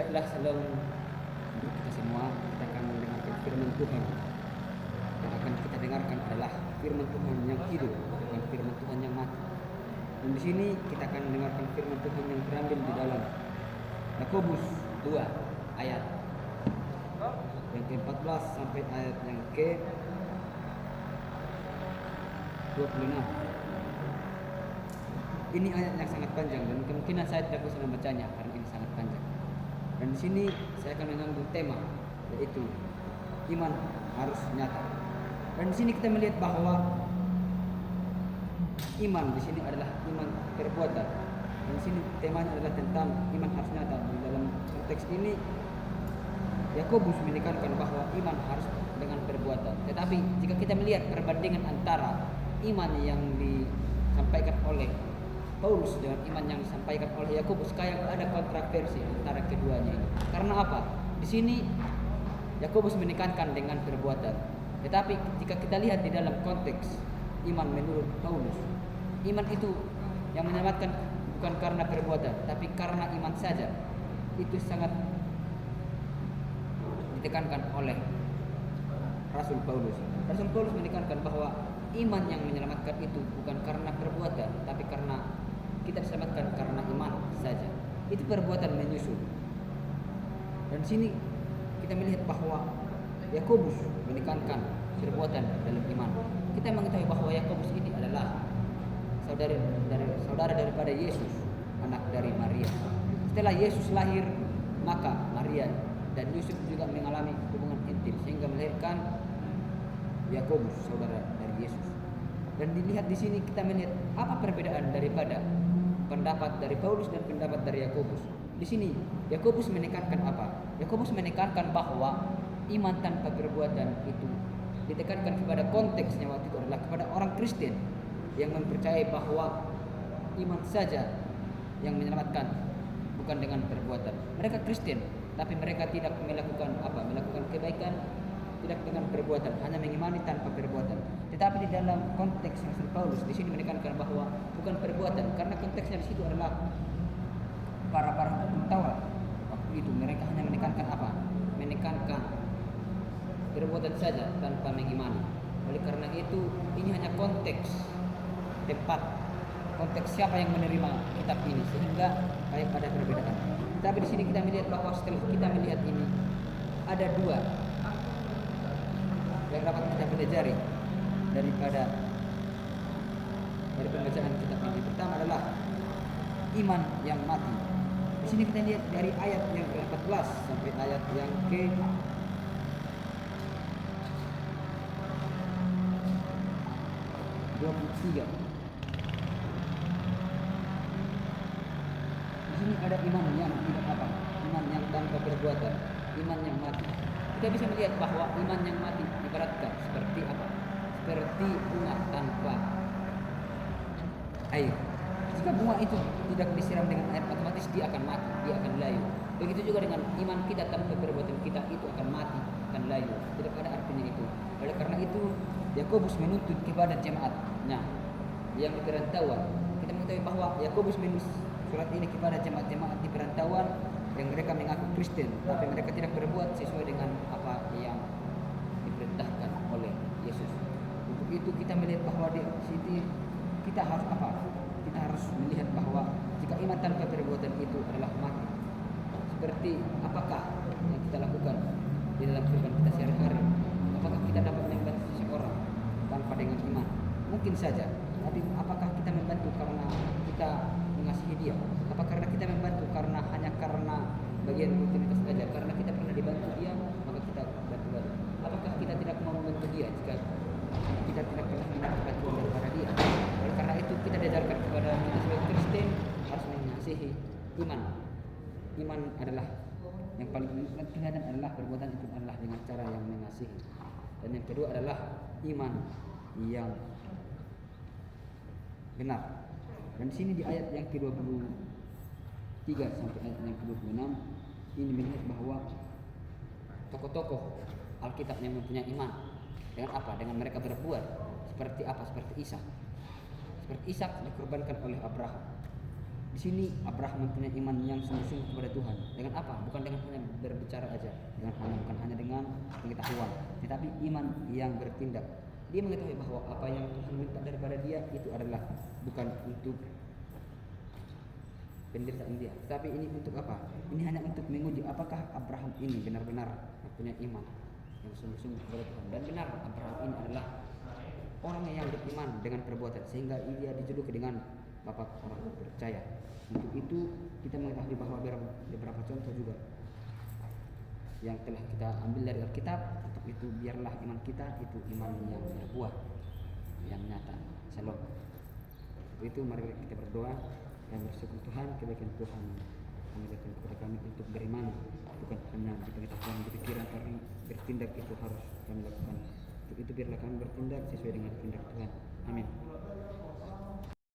Baiklah, shalom untuk kita semua. Kita akan mendengarkan firman Tuhan. Yang akan kita dengarkan adalah firman Tuhan yang hidup, bukan firman Tuhan yang mati. Dan di sini kita akan mendengarkan firman Tuhan yang terambil di dalam Yakobus 2 ayat yang ke-14 sampai ayat yang ke-26. Ini ayat yang sangat panjang dan kemungkinan saya tidak bisa membacanya karena ini sangat panjang. Dan di sini saya akan mengambil tema, yaitu iman harus nyata. Dan di sini kita melihat bahwa iman di sini adalah iman perbuatan. Dan di sini temanya adalah tentang iman harus nyata. Di dalam konteks ini Yakobus menekankan bahwa iman harus dengan perbuatan. Tetapi jika kita melihat perbandingan antara iman yang disampaikan oleh Paulus dengan iman yang disampaikan oleh Yakobus, kayak ada kontroversi antara keduanya ini. Karena apa? Di sini Yakobus menekankan dengan perbuatan. Tetapi jika kita lihat di dalam konteks iman menurut Paulus, iman itu yang menyelamatkan bukan karena perbuatan, tapi karena iman saja. Itu sangat ditekankan oleh Rasul Paulus. Rasul Paulus menekankan bahwa iman yang menyelamatkan itu bukan karena perbuatan, tapi karena kita diselamatkan karena iman saja. Itu perbuatan menyusul. Dan di sini kita melihat bahwa Yakobus menekankan perbuatan dalam iman. Kita mengetahui bahwa Yakobus ini adalah saudara daripada Yesus, anak dari Maria. Setelah Yesus lahir, maka Maria dan Yusuf juga mengalami hubungan intim sehingga melahirkan Yakobus, saudara dari Yesus. Dan dilihat di sini kita melihat apa perbedaan daripada pendapat dari Paulus dan pendapat dari Yakobus. Di sini Yakobus menekankan apa? Yakobus menekankan bahwa iman tanpa perbuatan itu ditekankan kepada konteksnya waktu itu adalah kepada orang Kristen yang mempercayai bahwa iman saja yang menyelamatkan, bukan dengan perbuatan. Mereka Kristen, tapi mereka tidak melakukan apa? Melakukan kebaikan tidak dengan perbuatan, hanya mengimani tanpa perbuatan. Tetapi di dalam konteks Rasul Paulus di sini menekankan bahwa bukan perbuatan, karena konteksnya di situ adalah para hukum Taurat. Waktu itu mereka hanya menekankan apa? Menekankan perbuatan saja tanpa mengimani. Oleh karena itu ini hanya konteks tempat, konteks siapa yang menerima kitab ini, sehingga kayak pada perbedaan. Tapi di sini kita melihat bahwa setelah kita melihat ini ada dua yang dapat kita pelajari dari pembacaan kitab ini. Pertama adalah iman yang mati. Di sini kita lihat dari ayat yang ke-14 sampai ayat yang ke-23. Di sini ada iman yang tidak apa? Iman yang tanpa perbuatan, iman yang mati. Kita bisa melihat bahwa iman yang mati ibaratkan seperti apa? Seperti bunga tanpa air. Jika bunga itu tidak disiram dengan air, otomatis dia akan mati, dia akan layu. Begitu juga dengan iman kita tanpa perbuatan kita, itu akan mati, akan layu. Tidak ada artinya itu. Oleh karena itu Yakobus menuntut kepada jemaatnya yang di perantauan. Kita mengetahui bahwa Yakobus menulis surat ini kepada jemaat-jemaat di perantauan yang mereka mengaku Kristen, tapi mereka tidak berbuat sesuai dengan apa yang diperintahkan oleh Yesus. Untuk itu kita melihat bahwa di sini kita harus apa? Kita harus melihat bahwa jika iman tanpa perbuatan itu adalah mati. Seperti apakah yang kita lakukan di dalam kehidupan kita sehari-hari? Apakah kita dapat membantu seseorang tanpa dengan iman? Mungkin saja. Tapi apakah kita membantu karena kita mengasihi dia? Apa karena kita membantu hanya karena bagian rutinitas saja? Karena kita pernah dibantu dia, maka kita bantu balik. Apakah kita tidak mau membantu dia jika kita tidak pernah mendapat bantuan daripada dia? Oleh karena itu kita diajarkan kepada kita sebagai Kristen harus mengasihi iman. Iman adalah yang paling kelihatan adalah perbuatan itu adalah dengan cara yang mengasihi. Dan yang kedua adalah iman yang benar. Dan di sini di ayat yang ke-23 sampai ayat yang ke-26 ini melihat bahwa tokoh-tokoh Alkitab yang mempunyai iman dengan apa? Dengan mereka berbuat seperti apa? Seperti Ishak. Seperti Ishak dikorbankan oleh Abraham. Di sini Abraham mempunyai iman yang sungguh-sungguh kepada Tuhan. Dengan apa? Bukan dengan hanya berbicara aja, bukan hanya dengan pengetahuan, tetapi iman yang bertindak. Dia mengetahui bahwa apa yang Tuhan minta daripada dia itu adalah bukan untuk penderitaan dia, tapi ini untuk apa? Ini hanya untuk menguji apakah Abraham ini benar-benar mempunyai iman yang sungguh-sungguh kepada Tuhan. Dan benar Abraham ini adalah orang yang beriman dengan perbuatan, sehingga dia dijuluki dengan bapak orang percaya. Untuk itu kita mengetahui bahwa beberapa contoh juga yang telah kita ambil dari Alkitab. Untuk itu biarlah iman kita itu iman yang berbuah, yang nyata. Shalom. Untuk itu mari kita berdoa dan bersyukur Tuhan, kebaikan Tuhan mengajarkan kepada kami untuk beriman, bukan hanya di pengetahuan, di pikiran, tapi bertindak itu harus kami lakukan. Untuk itu biarlah kami bertindak sesuai dengan tindak Tuhan. Amin.